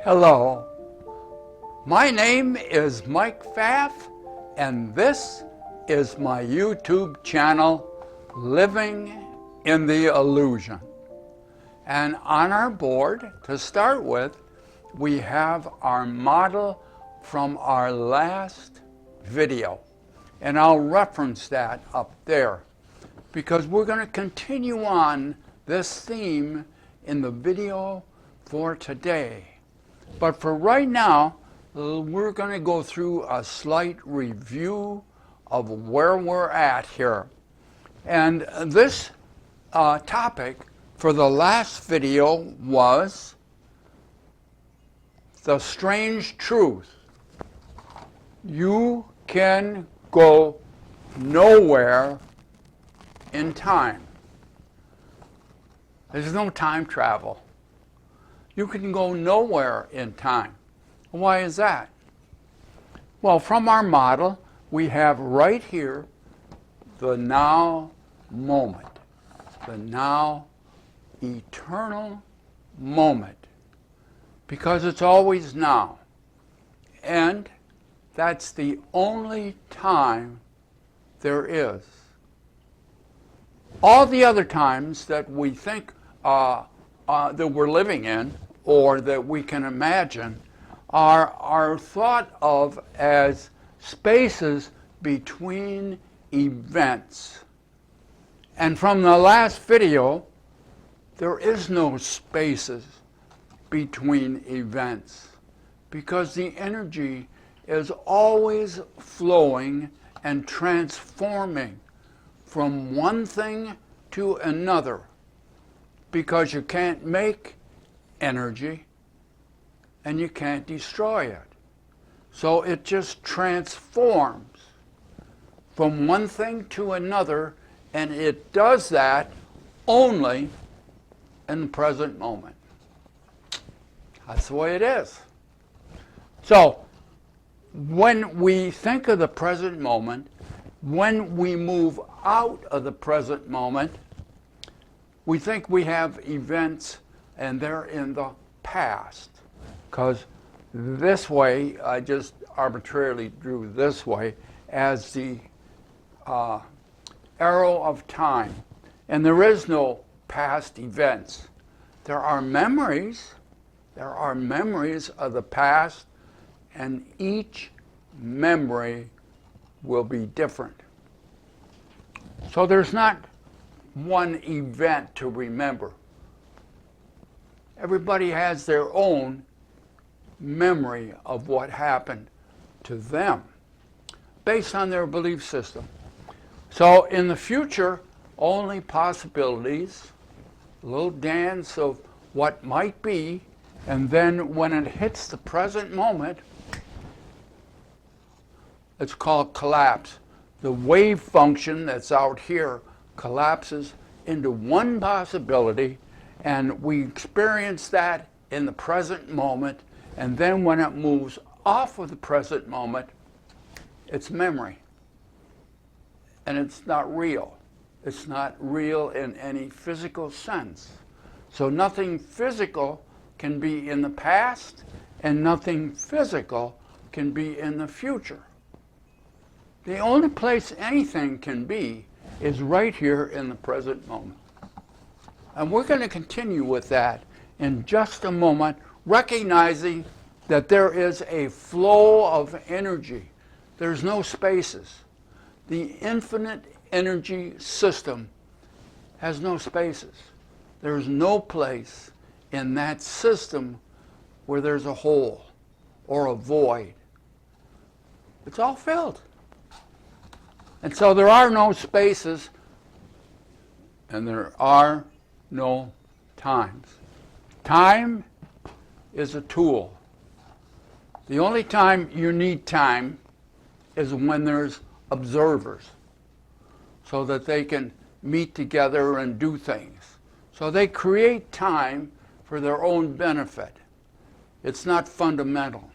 Hello, my name is Mike Pfaff, and this is my YouTube channel, Living in the Illusion. And on our board, to start with, we have our model from our last video. And I'll reference that up there because we're going to continue on this theme in the video for today. But for right now, we're going to go through a slight review of where we're at here. And this topic for the last video was the strange truth. You can go nowhere in time. There's no time travel. You can go nowhere in time. Why is that? Well, from our model, we have right here the now moment, the now eternal moment, because it's always now. And that's the only time there is. All the other times that we think that we're living in, or that we can imagine, are thought of as spaces between events. And from the last video, there is no spaces between events because the energy is always flowing and transforming from one thing to another, because you can't make energy and you can't destroy it. So it just transforms from one thing to another, and it does that only in the present moment. That's the way it is. So when we think of the present moment, when we move out of the present moment, we think we have events and they're in the past. Because this way, I just arbitrarily drew this way as the arrow of time. And there is no past events. There are memories. There are memories of the past, and each memory will be different. So there's not one event to remember. Everybody has their own memory of what happened to them based on their belief system. So in the future, only possibilities, a little dance of what might be, and then when it hits the present moment, it's called collapse. The wave function that's out here collapses into one possibility, and we experience that in the present moment, and then when it moves off of the present moment, it's memory. And it's not real. It's not real in any physical sense. So nothing physical can be in the past, and nothing physical can be in the future. The only place anything can be is right here in the present moment. And we're going to continue with that in just a moment, recognizing that there is a flow of energy. There's no spaces. The infinite energy system has no spaces. There's no place in that system where there's a hole or a void. It's all filled. And so there are no spaces, and there are no times. Time is a tool. The only time you need time is when there's observers, so that they can meet together and do things. So they create time for their own benefit. It's not fundamental.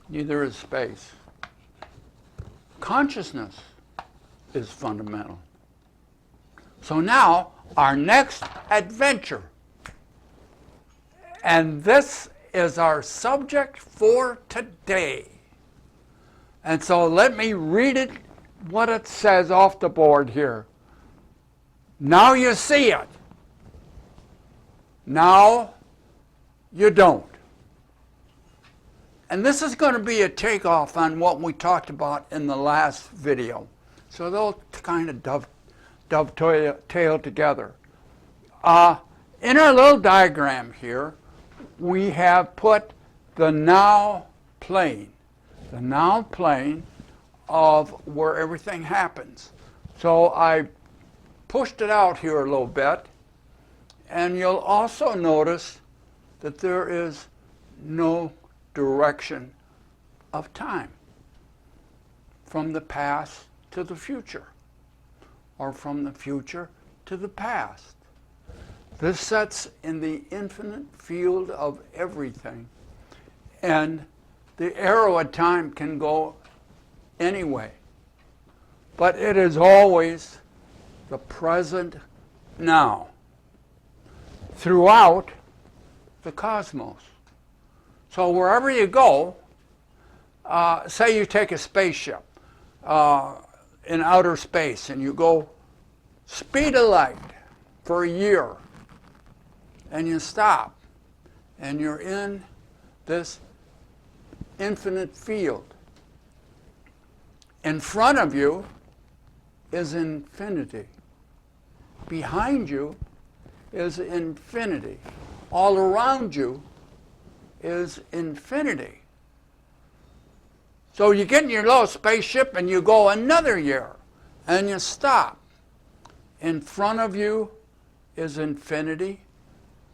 Neither is space. Consciousness is fundamental. So now our next adventure And this is our subject for today. And so let me read it, what it says off the board here. Now you see it. Now you don't. And this is going to be a takeoff on what we talked about in the last video. So they'll kind of dovetail together. In our little diagram here, we have put the now plane. The now plane of where everything happens. So I pushed it out here a little bit, and you'll also notice that there is no direction of time from the past to the future, or from the future to the past. This sets in the infinite field of everything, and the arrow of time can go anyway, but it is always the present now throughout the cosmos. So wherever you go, say you take a spaceship in outer space and you go speed of light for a year, and you stop, and you're in this infinite field. In front of you is infinity. Behind you is infinity. All around you is infinity. So you get in your little spaceship and you go another year and you stop. In front of you is infinity.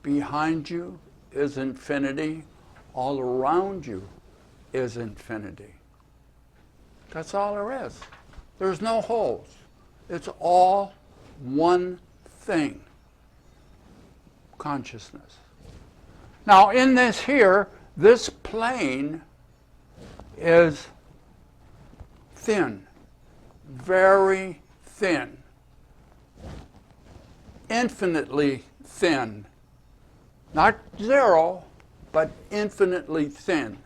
Behind you is infinity. All around you is infinity. That's all there is. There's no holes. It's all one thing. Consciousness. Now in this here, this plane is thin. Very thin. Infinitely thin. Not zero, but infinitely thin.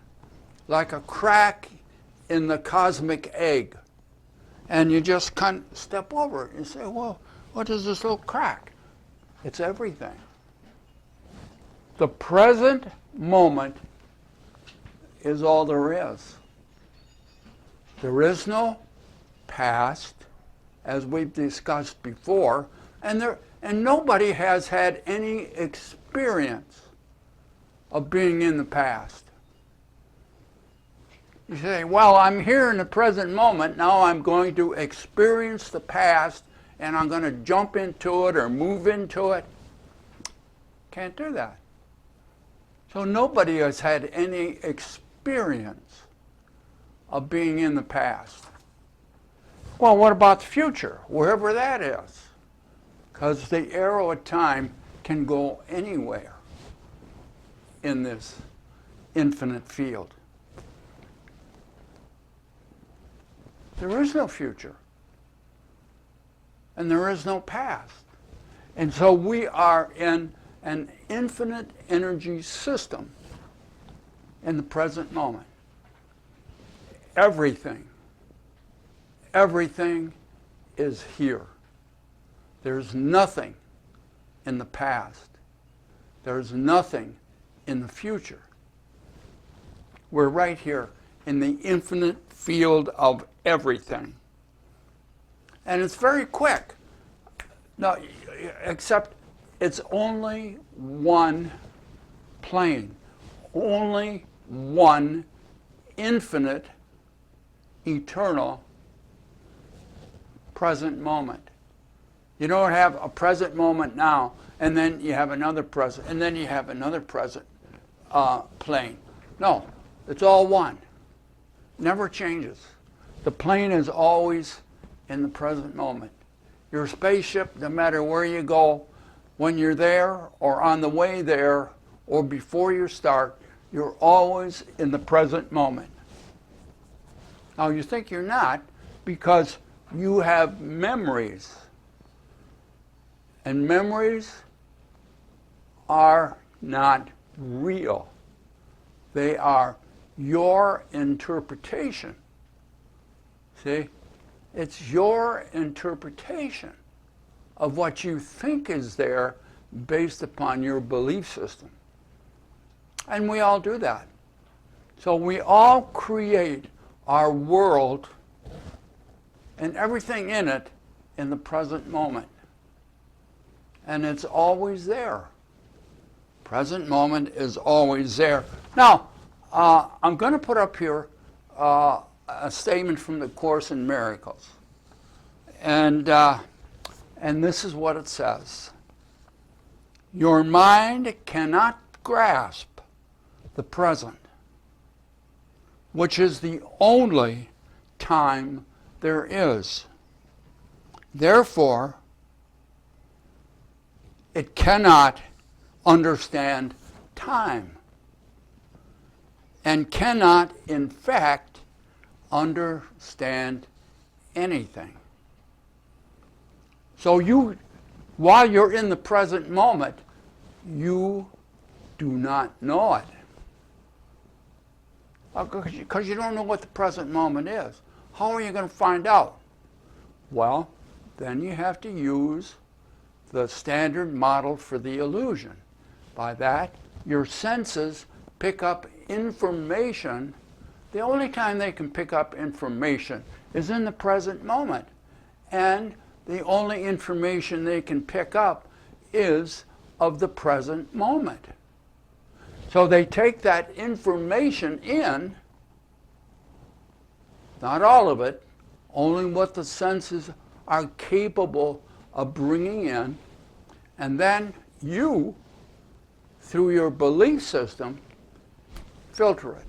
Like a crack in the cosmic egg. And you just kind of step over it and say, well, what is this little crack? It's everything. The present moment is all there is. There is no past, as we've discussed before, and nobody has had any experience of being in the past. You say, well, I'm here in the present moment, now I'm going to experience the past, and I'm going to jump into it or move into it. Can't do that. So nobody has had any experience of being in the past. Well, what about the future, wherever that is? Because the arrow of time can go anywhere in this infinite field. There is no future. And there is no past. And so we are in an infinite energy system in the present moment. Everything is here. There's nothing in the past. There's nothing in the future. We're right here in the infinite field of everything. And it's very quick. No, except it's only one plane, only one infinite, eternal present moment. You don't have a present moment now, and then you have another present, and then you have another present plane. No, it's all one. Never changes. The plane is always in the present moment. Your spaceship, no matter where you go, when you're there or on the way there or before you start, you're always in the present moment. Now you think you're not because you have memories. And memories are not real. They are your interpretation. See? It's your interpretation of what you think is there based upon your belief system. And we all do that. So we all create our world and everything in it in the present moment. And it's always there. Present moment is always there. Now, I'm going to put up here a statement from the Course in Miracles. And this is what it says. Your mind cannot grasp the present, which is the only time there is. Therefore, it cannot understand time and cannot, in fact, understand anything. So while you're in the present moment, you do not know it. Because you don't know what the present moment is. How are you going to find out? Well, then you have to use the standard model for the illusion. By that, your senses pick up information. The only time they can pick up information is in the present moment. And the only information they can pick up is of the present moment. So they take that information in, not all of it, only what the senses are capable of bringing in, and then you, through your belief system, filter it.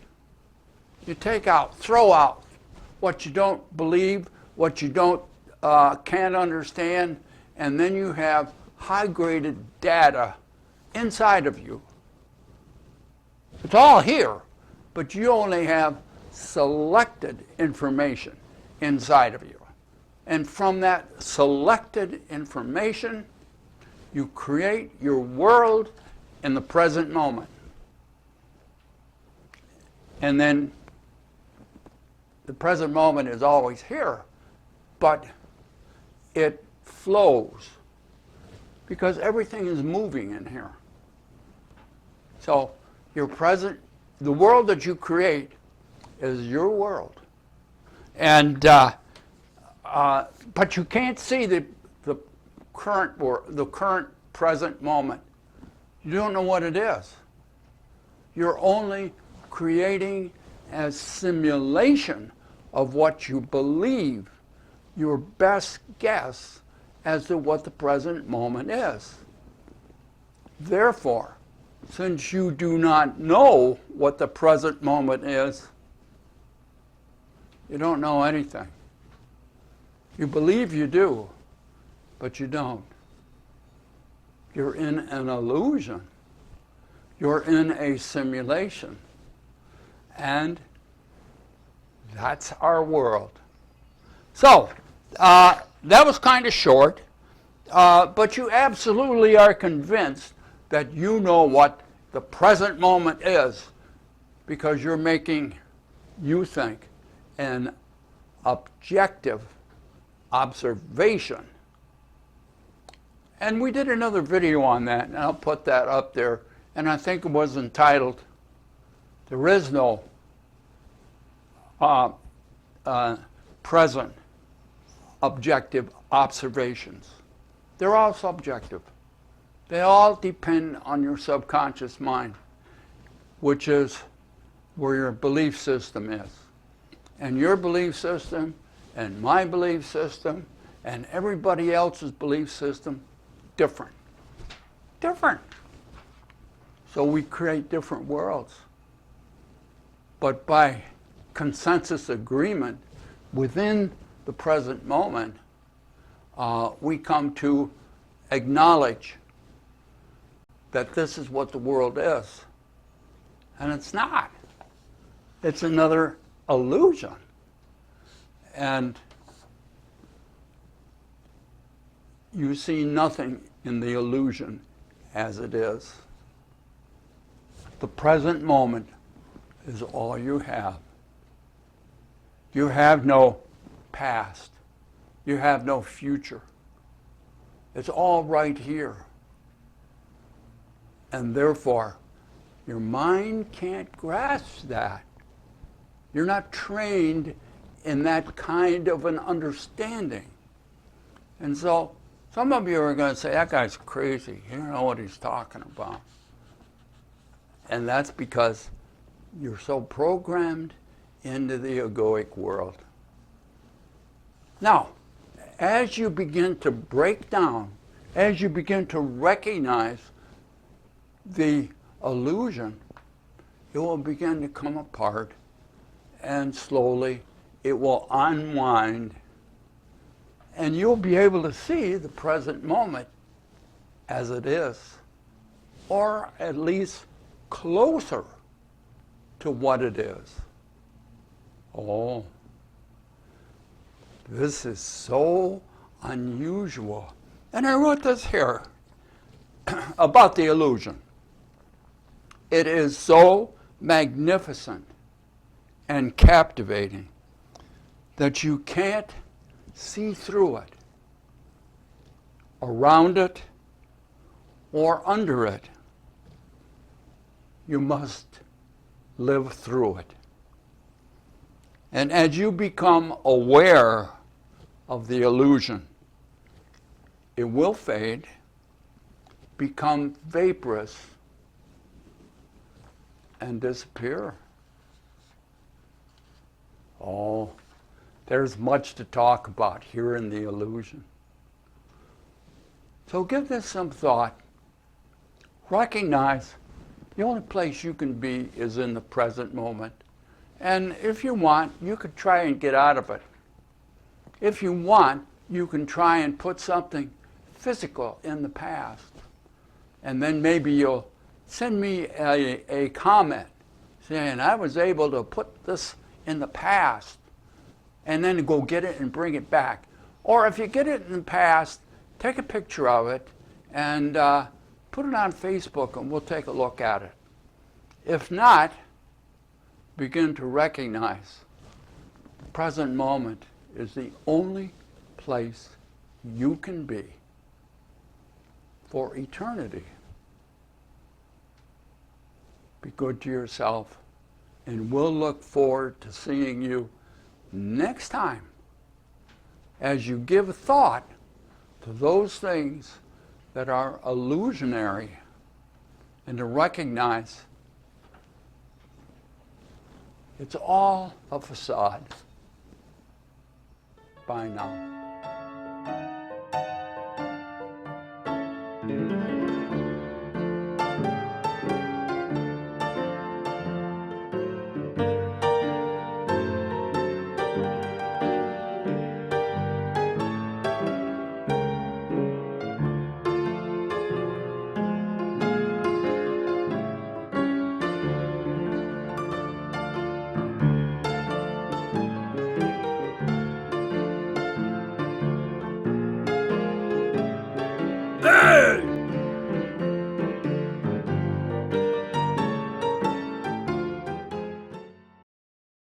You take out, throw out what you don't believe, what you can't understand, and then you have high-graded data inside of you. It's all here, but you only have selected information inside of you. And from that selected information, you create your world in the present moment. And then the present moment is always here, but it flows because everything is moving in here. So your present, the world that you create is your world. And but you can't see the current present moment. You don't know what it is. You're only creating a simulation of what you believe, your best guess as to what the present moment is. Therefore, since you do not know what the present moment is, you don't know anything. You believe you do, but you don't. You're in an illusion. You're in a simulation. And that's our world. So, that was kind of short, but you absolutely are convinced that you know what the present moment is because you're making, you think, an objective observation. And we did another video on that, and I'll put that up there, and I think it was entitled, There Is No Present Objective Observations. They're all subjective. They all depend on your subconscious mind, which is where your belief system is. And your belief system, and my belief system, and everybody else's belief system, different. Different. So we create different worlds. But by consensus agreement within the present moment, we come to acknowledge that this is what the world is. And it's not. It's another illusion. And you see nothing in the illusion as it is. The present moment is all you have. You have no past. You have no future. It's all right here. And therefore, your mind can't grasp that. You're not trained in that kind of an understanding. And so, some of you are going to say, that guy's crazy. He don't know what he's talking about. And that's because you're so programmed into the egoic world. Now, as you begin to break down, as you begin to recognize the illusion, it will begin to come apart, and slowly it will unwind, and you'll be able to see the present moment as it is, or at least closer to what it is. Oh, this is so unusual. And I wrote this here about the illusion. It is so magnificent and captivating that you can't see through it, around it, or under it. You must live through it. And as you become aware of the illusion, it will fade, become vaporous, and disappear. Oh, there's much to talk about here in the illusion. So give this some thought. Recognize the only place you can be is in the present moment. And if you want, you could try and get out of it. If you want, you can try and put something physical in the past. And then maybe you'll send me a comment saying, I was able to put this in the past, and then go get it and bring it back. Or if you get it in the past, take a picture of it and put it on Facebook, and we'll take a look at it. If not, begin to recognize the present moment is the only place you can be for eternity. Be good to yourself, and we'll look forward to seeing you next time as you give thought to those things that are illusionary, and to recognize it's all a facade. Bye now.